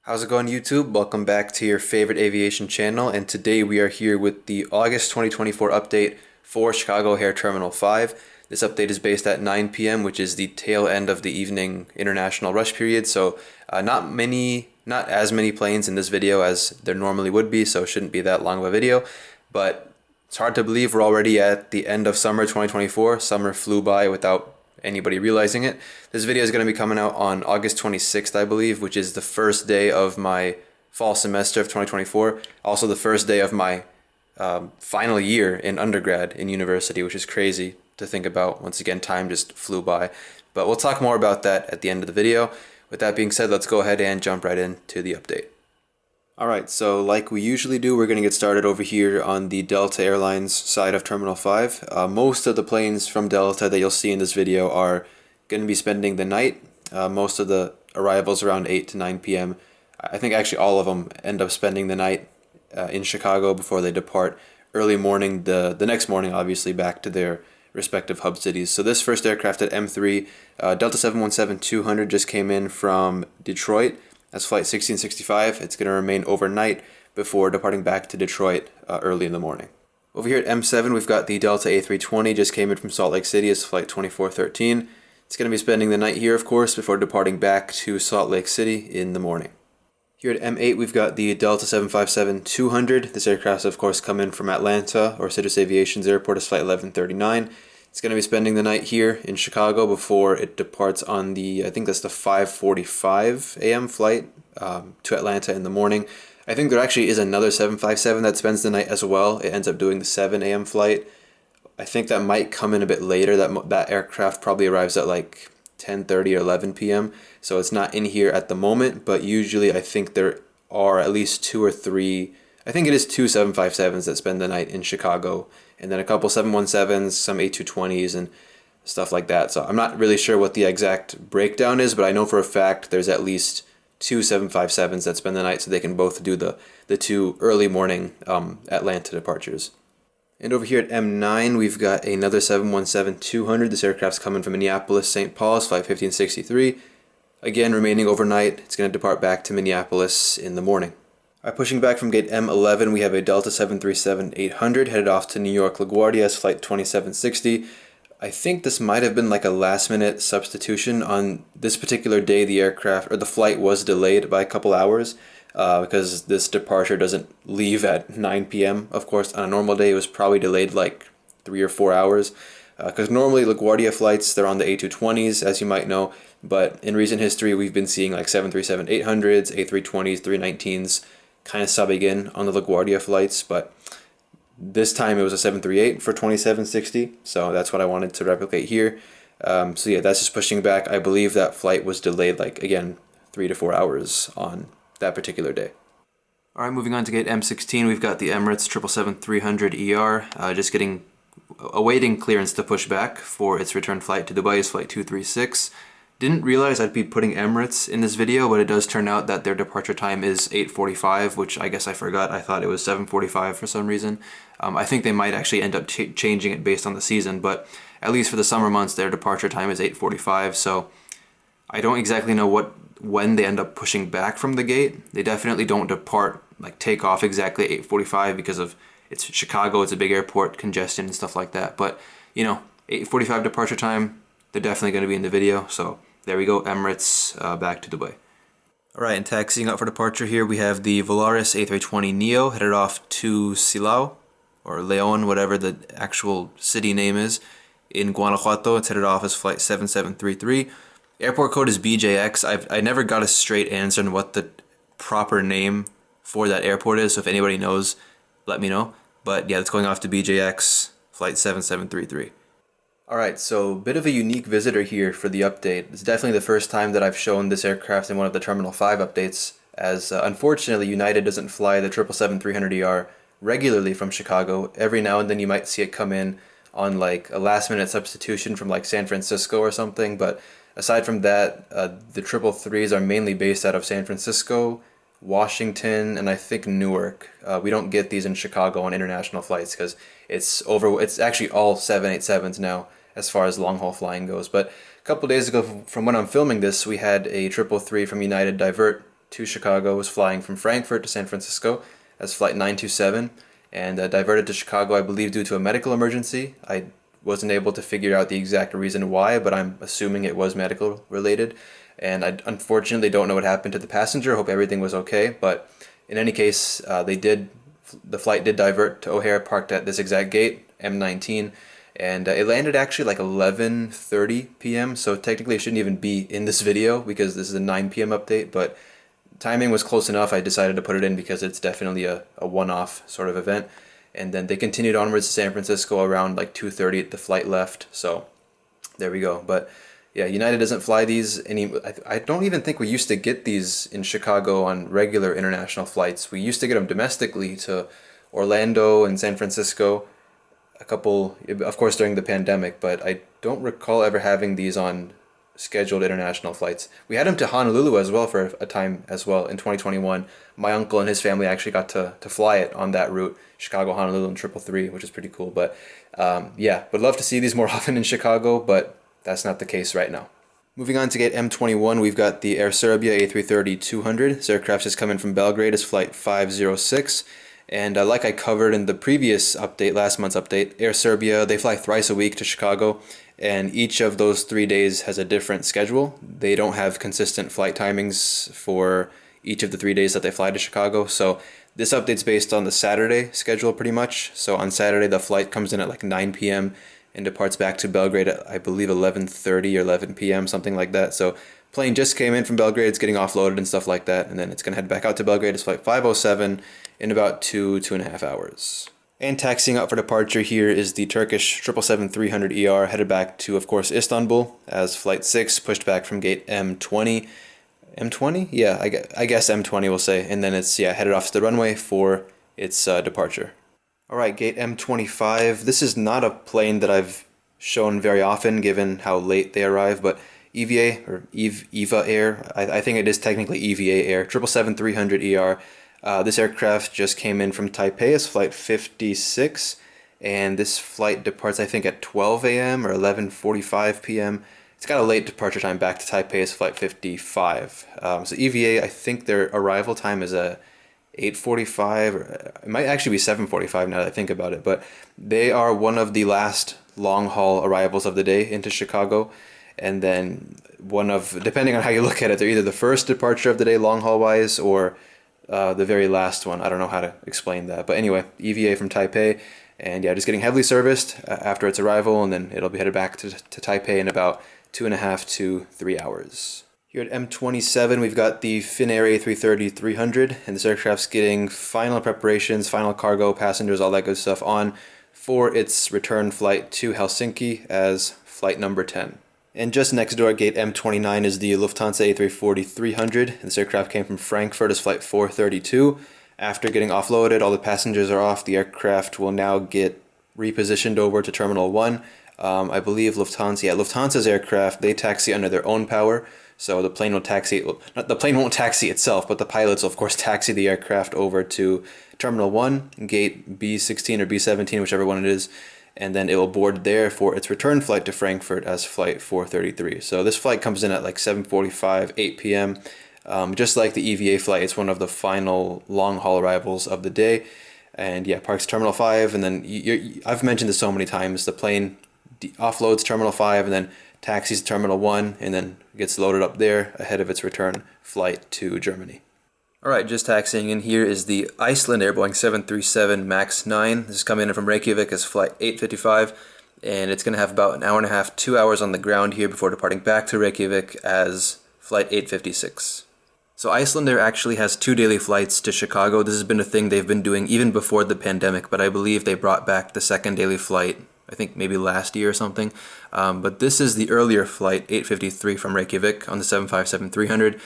How's it going, YouTube? Welcome back to your favorite aviation channel, and today we are here with the August 2024 update for Chicago O'Hare Terminal 5. This update is based at 9 p.m., which is the tail end of the evening international rush period, so not as many planes in this video as there normally would be, so it shouldn't be that long of a video, but it's hard to believe we're already at the end of summer 2024. Summer flew by without anybody realizing it. This video is going to be coming out on August 26th, I believe, which is the first day of my fall semester of 2024. Also the first day of my final year in undergrad in university, which is crazy to think about. Once again, time just flew by. But we'll talk more about that at the end of the video. With that being said, let's go ahead and jump right into the update. Alright, so like we usually do, we're going to get started over here on the Delta Airlines side of Terminal 5. Most of the planes from Delta that you'll see in this video are going to be spending the night. Most of the arrivals around 8 to 9 p.m. I think actually all of them end up spending the night in Chicago before they depart early morning, the next morning obviously, back to their respective hub cities. So this first aircraft at M3, Delta 717-200, just came in from Detroit. That's flight 1665. It's going to remain overnight before departing back to Detroit early in the morning. Over here at M7, we've got the Delta A320, just came in from Salt Lake City. It's flight 2413. It's going to be spending the night here, of course, before departing back to Salt Lake City in the morning. Here at M8, we've got the Delta 757-200. This aircraft's, of course, come in from Atlanta, or Citrus Aviation's airport. It's flight 1139. It's going to be spending the night here in Chicago before it departs on the, I think that's the 5:45 a.m. flight to Atlanta in the morning. I think there actually is another 757 that spends the night as well. It ends up doing the 7 a.m. flight. I think that might come in a bit later. That aircraft probably arrives at like 10:30 or 11 p.m. So it's not in here at the moment, but usually I think there are at least two or three, I think it is two 757s that spend the night in Chicago, and then a couple 717s, some A220s, and stuff like that. So I'm not really sure what the exact breakdown is, but I know for a fact there's at least two 757s that spend the night, so they can both do the two early morning Atlanta departures. And over here at M9, we've got another 717-200. This aircraft's coming from Minneapolis, St. Paul's, flight 1563. Again, remaining overnight. It's going to depart back to Minneapolis in the morning. Pushing back from gate M11, we have a Delta 737-800 headed off to New York LaGuardia, flight 2760. I think this might have been like a last-minute substitution. On this particular day, the aircraft, or the flight, was delayed by a couple hours because this departure doesn't leave at 9 p.m. Of course, on a normal day, it was probably delayed like 3 or 4 hours because normally LaGuardia flights, they're on the A220s, as you might know, but in recent history, we've been seeing like 737-800s, A320s, 319s, kind of subbing in on the LaGuardia flights, but this time it was a 738 for 2760, so that's what I wanted to replicate here. So yeah, that's just pushing back. I believe that flight was delayed, like, again, 3 to 4 hours on that particular day. Alright, moving on to gate M16, we've got the Emirates 777-300ER, just awaiting clearance to push back for its return flight to Dubai, is flight 236. Didn't realize I'd be putting Emirates in this video, but it does turn out that their departure time is 8:45, which I guess I forgot. I thought it was 7:45 for some reason. I think they might actually end up changing it based on the season, but at least for the summer months, their departure time is 8:45, so I don't exactly know when they end up pushing back from the gate. They definitely don't depart, like take off exactly at 8:45 because of, it's Chicago, it's a big airport, congestion and stuff like that, but you know, 8:45 departure time, they're definitely going to be in the video, so there we go, Emirates back to Dubai. Alright, and taxiing out for departure here, we have the Volaris A320neo headed off to Silao, or Leon, whatever the actual city name is, in Guanajuato. It's headed off as flight 7733. Airport code is BJX. I never got a straight answer on what the proper name for that airport is, so if anybody knows, let me know. But yeah, it's going off to BJX, flight 7733. Alright, so a bit of a unique visitor here for the update. It's definitely the first time that I've shown this aircraft in one of the Terminal 5 updates, as unfortunately United doesn't fly the 777-300ER regularly from Chicago. Every now and then you might see it come in on like a last-minute substitution from like San Francisco or something, but aside from that, the 333s are mainly based out of San Francisco, Washington, and I think Newark. We don't get these in Chicago on international flights because it's actually all 787s now, as far as long-haul flying goes. But a couple days ago, from when I'm filming this, we had a 333 from United divert to Chicago was flying from Frankfurt to San Francisco as flight 927 and diverted to Chicago, I believe, due to a medical emergency. I wasn't able to figure out the exact reason why, but I'm assuming it was medical related. And I unfortunately don't know what happened to the passenger. Hope everything was okay. But in any case, the flight did divert to O'Hare, parked at this exact gate, M19, and it landed actually like 11:30 p.m. So technically it shouldn't even be in this video because this is a 9 p.m. update, but timing was close enough. I decided to put it in because it's definitely a one-off sort of event. And then they continued onwards to San Francisco around like 2:30. The flight left. So there we go. But yeah, United doesn't fly these any. I don't even think we used to get these in Chicago on regular international flights. We used to get them domestically to Orlando and San Francisco, a couple, of course, during the pandemic. But I don't recall ever having these on scheduled international flights. We had them to Honolulu as well for a time as well in 2021. My uncle and his family actually got to fly it on that route, Chicago, Honolulu, and 333, which is pretty cool. But yeah, would love to see these more often in Chicago, but that's not the case right now. Moving on to gate M21, we've got the Air Serbia A330-200. This aircraft is coming from Belgrade as flight 506. And like I covered in the previous update, last month's update, Air Serbia, they fly thrice a week to Chicago, and each of those 3 days has a different schedule. They don't have consistent flight timings for each of the 3 days that they fly to Chicago. So this update's based on the Saturday schedule pretty much. So on Saturday, the flight comes in at like 9 p.m. and departs back to Belgrade at, I believe, 11:30 or 11 p.m., something like that. So plane just came in from Belgrade, it's getting offloaded and stuff like that, and then it's going to head back out to Belgrade. It's flight 507 in about 2.5 hours. And taxiing out for departure here is the Turkish 777-300ER, headed back to, of course, Istanbul, as flight 6 pushed back from gate M20. M20? Yeah, I guess M20 we'll say. And then it's, yeah, headed off to the runway for its departure. Alright, gate M25. This is not a plane that I've shown very often given how late they arrive, but EVA, or EVA Air, I think it is technically EVA Air, 777-300ER. This aircraft just came in from Taipei as flight 56, and this flight departs I think at 12 a.m. or 11:45 p.m. It's got a late departure time back to Taipei as flight 55. So EVA, I think their arrival time is a 8:45, or it might actually be 7:45 now that I think about it, but they are one of the last long-haul arrivals of the day into Chicago, and then one of, depending on how you look at it, they're either the first departure of the day long-haul wise, or the very last one. I don't know how to explain that, but anyway, EVA from Taipei, and yeah, just getting heavily serviced after its arrival, and then it'll be headed back to Taipei in about 2.5 to 3 hours. Here at M27, we've got the Finnair A330-300, and this aircraft's getting final preparations, final cargo, passengers, all that good stuff on for its return flight to Helsinki as flight number 10. And just next door at gate M29 is the Lufthansa A340-300, and this aircraft came from Frankfurt as flight 432. After getting offloaded, all the passengers are off. The aircraft will now get repositioned over to Terminal 1. I believe Lufthansa's aircraft, they taxi under their own power. So the plane will taxi, well, the plane won't taxi itself, but the pilots will of course taxi the aircraft over to Terminal 1, gate B16 or B17, whichever one it is, and then it will board there for its return flight to Frankfurt as flight 433. So this flight comes in at like 7:45, 8 p.m. Just like the EVA flight, it's one of the final long-haul arrivals of the day. And yeah, parks Terminal 5, and then I've mentioned this so many times, the plane offloads Terminal 5 and then taxis Terminal 1 and then gets loaded up there ahead of its return flight to Germany. Alright, just taxiing in here is the Iceland Air Boeing 737 MAX 9. This is coming in from Reykjavik as flight 855, and it's going to have about an hour and a half, 2 hours on the ground here before departing back to Reykjavik as flight 856. So Iceland Air actually has 2 daily flights to Chicago. This has been a thing they've been doing even before the pandemic, but I believe they brought back the second daily flight, I think maybe last year or something. But this is the earlier flight, 853 from Reykjavik on the 757-300.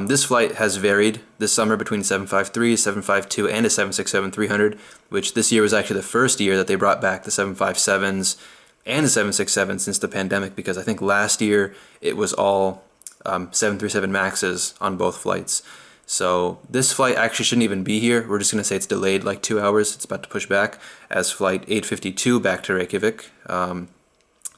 This flight has varied this summer between 753, 752, and a 767-300, which this year was actually the first year that they brought back the 757s and the 767s since the pandemic, because I think last year it was all 737 MAXs on both flights. So this flight actually shouldn't even be here. We're just going to say it's delayed like 2 hours. It's about to push back as flight 852 back to Reykjavik.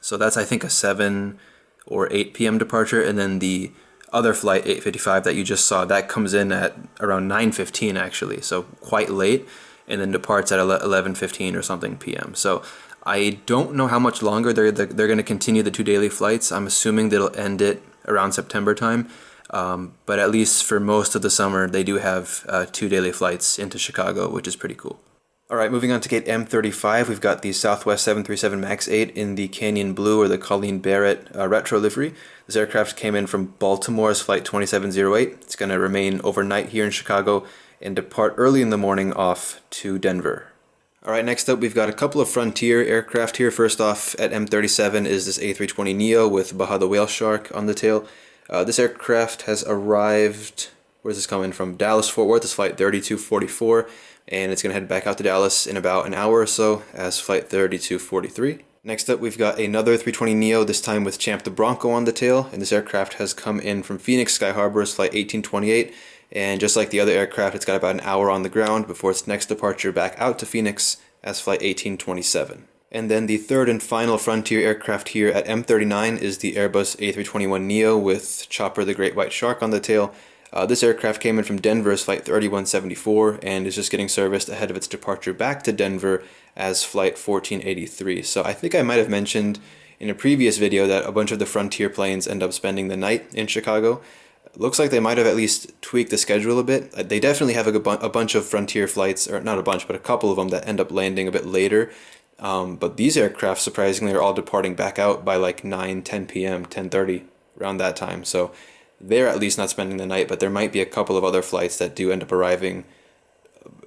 So that's, I think, a 7 or 8 p.m. departure, and then the other flight 855 that you just saw, that comes in at around 9:15 actually, so quite late, and then departs at 11:15 or something p.m. So I don't know how much longer they're going to continue the 2 daily flights. I'm assuming they'll end it around September time, but at least for most of the summer they do have 2 daily flights into Chicago, which is pretty cool. Alright, moving on to gate M35, we've got the Southwest 737 MAX 8 in the Canyon Blue or the Colleen Barrett retro livery. This aircraft came in from Baltimore as flight 2708. It's going to remain overnight here in Chicago and depart early in the morning off to Denver. Alright, next up we've got a couple of Frontier aircraft here. First off, at M37 is this A320neo with Baja the Whale Shark on the tail. This aircraft has arrived, where's this coming from? Dallas Fort Worth is flight 3244. And it's going to head back out to Dallas in about an hour or so as flight 3243. Next up we've got another 320neo, this time with Champ the Bronco on the tail, and this aircraft has come in from Phoenix Sky Harbor as flight 1828, and just like the other aircraft, it's got about an hour on the ground before its next departure back out to Phoenix as flight 1827. And then the third and final Frontier aircraft here at M39 is the Airbus A321neo with Chopper the Great White Shark on the tail. This aircraft came in from Denver as flight 3174 and is just getting serviced ahead of its departure back to Denver as flight 1483. So I think I might have mentioned in a previous video that a bunch of the Frontier planes end up spending the night in Chicago. Looks like they might have at least tweaked the schedule a bit. They definitely have a bunch of Frontier flights, or not a bunch, but a couple of them that end up landing a bit later. But these aircraft, surprisingly, are all departing back out by like 9, 10 p.m., 10:30, around that time. So they're at least not spending the night, but there might be a couple of other flights that do end up arriving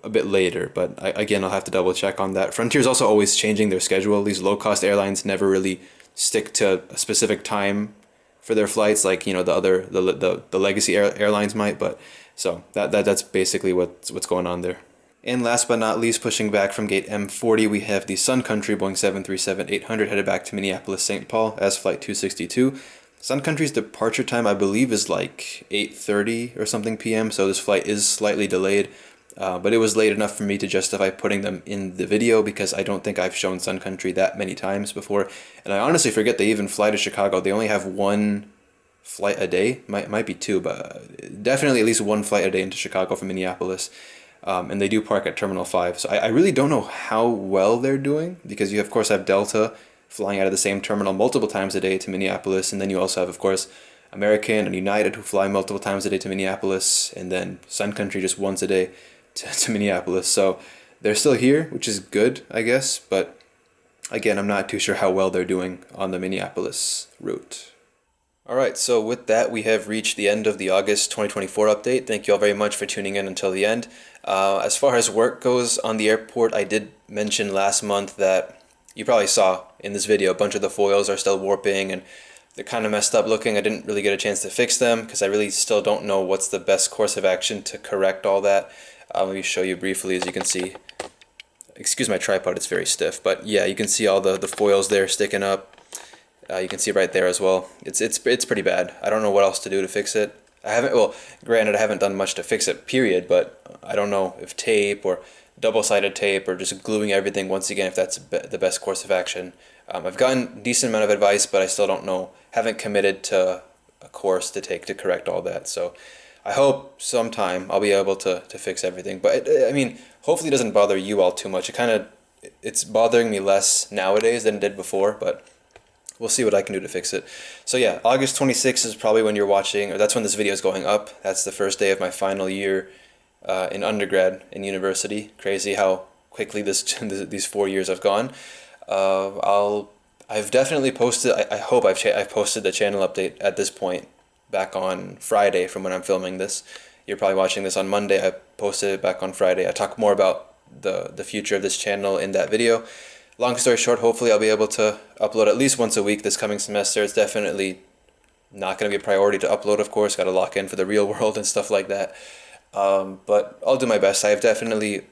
a bit later. But again, I'll have to double check on that. Frontier's also always changing their schedule. These low-cost airlines never really stick to a specific time for their flights, like the legacy airlines might. But so that's basically what's going on there. And last but not least, pushing back from gate M40, we have the Sun Country Boeing 737-800 headed back to Minneapolis-St. Paul as flight 262. Sun Country's departure time, I believe, is like 8:30 or something p.m., so this flight is slightly delayed, but it was late enough for me to justify putting them in the video because I don't think I've shown Sun Country that many times before, and I honestly forget they even fly to Chicago. They only have one flight a day, might be two, but definitely at least one flight a day into Chicago from Minneapolis, and they do park at Terminal 5, so I really don't know how well they're doing because you, of course, have Delta flying out of the same terminal multiple times a day to Minneapolis, and then you also have, of course, American and United who fly multiple times a day to Minneapolis, and then Sun Country just once a day to Minneapolis. So they're still here, which is good, I guess, but again, I'm not too sure how well they're doing on the Minneapolis route. Alright, so with that, we have reached the end of the August 2024 update. Thank you all very much for tuning in until the end. As far as work goes on the airport, I did mention last month that you probably saw in this video a bunch of the foils are still warping and they're kind of messed up looking. I didn't really get a chance to fix them because I really still don't know what's the best course of action to correct all that. Let me show you briefly. As you can see, excuse my tripod, it's very stiff, but yeah, you can see all the foils there sticking up. You can see right there as well. It's pretty bad. I don't know what else to do to fix it. Well, granted, I haven't done much to fix it, period, but I don't know if tape or double-sided tape or just gluing everything once again if that's the best course of action. I've gotten a decent amount of advice, but I still don't know, haven't committed to a course to take to correct all that. So I hope sometime I'll be able to fix everything. But I mean, hopefully it doesn't bother you all too much. It's bothering me less nowadays than it did before, but we'll see what I can do to fix it. So yeah, August 26th is probably when you're watching, or that's when this video is going up. That's the first day of my final year in undergrad in university. Crazy how quickly these 4 years have gone. I've definitely posted. I hope I've posted the channel update at this point back on Friday from when I'm filming this. You're probably watching this on Monday. I posted it back on Friday. I talk more about the future of this channel in that video. Long story short, hopefully I'll be able to upload at least once a week this coming semester. It's definitely not going to be a priority to upload, of course. Got to lock in for the real world and stuff like that. But I'll do my best. I have definitely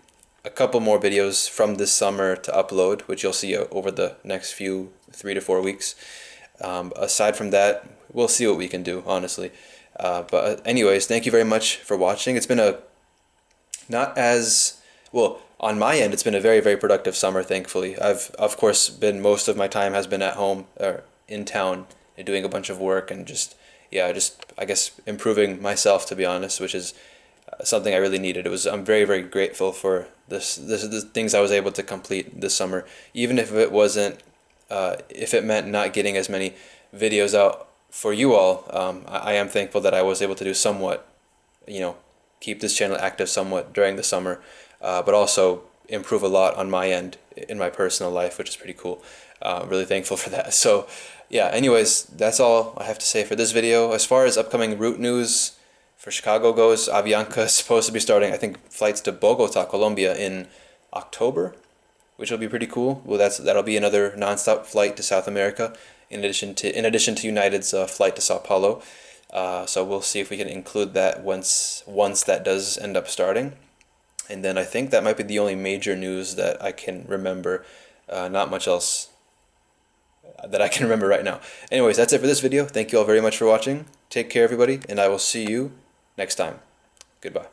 a couple more videos from this summer to upload, which you'll see over the next few 3 to 4 weeks. Aside from that, we'll see what we can do, honestly. But anyways, thank you very much for watching. It's been on my end, it's been a very, very productive summer, thankfully. Of course, most of my time has been at home or in town doing a bunch of work and just, yeah, just I guess improving myself, to be honest, which is something I really needed. I'm very, very grateful for the things I was able to complete this summer, even if it wasn't if it meant not getting as many videos out for you all. I am thankful that I was able to do somewhat, keep this channel active somewhat during the summer, but also improve a lot on my end in my personal life, which is pretty cool. Really thankful for that. So yeah, anyways, that's all I have to say for this video. As far as upcoming route news for Chicago goes, Avianca is supposed to be starting, I think, flights to Bogota, Colombia in October, which will be pretty cool. Well, that'll be another nonstop flight to South America, in addition to United's flight to Sao Paulo. So we'll see if we can include that once that does end up starting. And then I think that might be the only major news that I can remember. Not much else that I can remember right now. Anyways, that's it for this video. Thank you all very much for watching. Take care, everybody, and I will see you next time. Goodbye.